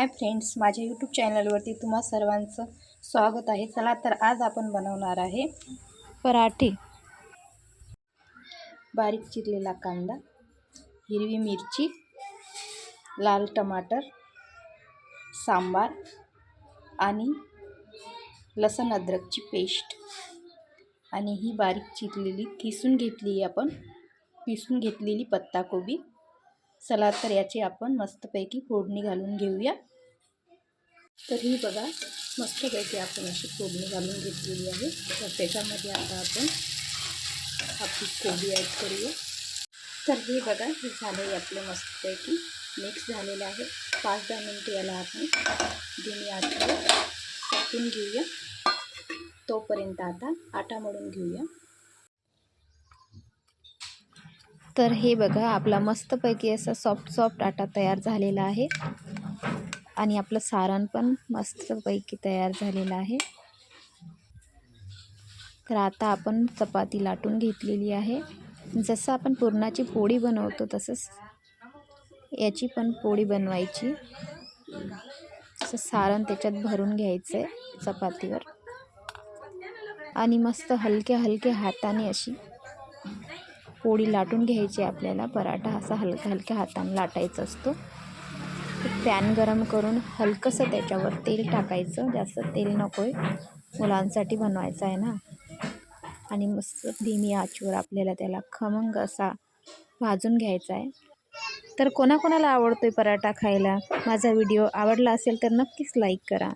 Hi friends, माझ्या YouTube चॅनलवरती तुम्हा सर्वांचं स्वागत आहे। चला तर आज आपण बनवणार आहे पराठे। बारीक चिरलेला कांदा, हिरवी मिरची, लाल टमाटर, सांबार आणि लसण अद्रकची पेस्ट आणि ही बारीक चिरलेली किसून घेतली आपण पिसून घेतलेली पत्ताकोबी। चला तर याची आपण मस्तपैकी फोडणी घालून घेऊया। तर ही बघा मस्तपैकी आपण अशी फोडणी घालून घेतलेली आहे। तर त्याच्यामध्ये आता आपण आपली कोबी ॲड करूया। तर हे बघा हे झालं आहे आपलं मस्तपैकी मिक्स झालेलं आहे। 5-10 मिनिटे याला आपण धीमी आचेवर टाकून घेऊया। तोपर्यंत आता आटा मळून घेऊया। तर हे बघा आपला मस्तपैकी असा सॉफ्ट आटा तयार झालेला आहे आणि आपलं सारण पण मस्तपैकी तयार झालेलं आहे। तर आता आपण चपाती लाटून घेतलेली आहे। जसं आपण पुरणाची पोळी बनवतो तसंच याची पण पोळी बनवायची। असं सारण त्याच्यात भरून घ्यायचं आहे चपातीवर आणि मस्त हलक्या हाताने अशी पोळी लाटून घ्यायची। आपल्याला पराठा असा हलक्या हाताने लाटायचा असतो। पॅन गरम करून हलकंसं त्याच्यावर तेल टाकायचं, जास्त तेल नको आहे, मुलांसाठी बनवायचं आहे ना। आणि मस्त धीमी आचेवर आपल्याला त्याला खमंग असा भाजून घ्यायचा आहे। तर कोणाकोणाला आवडतोय पराठा खायला? माझा व्हिडिओ आवडला असेल तर नक्कीच लाईक करा।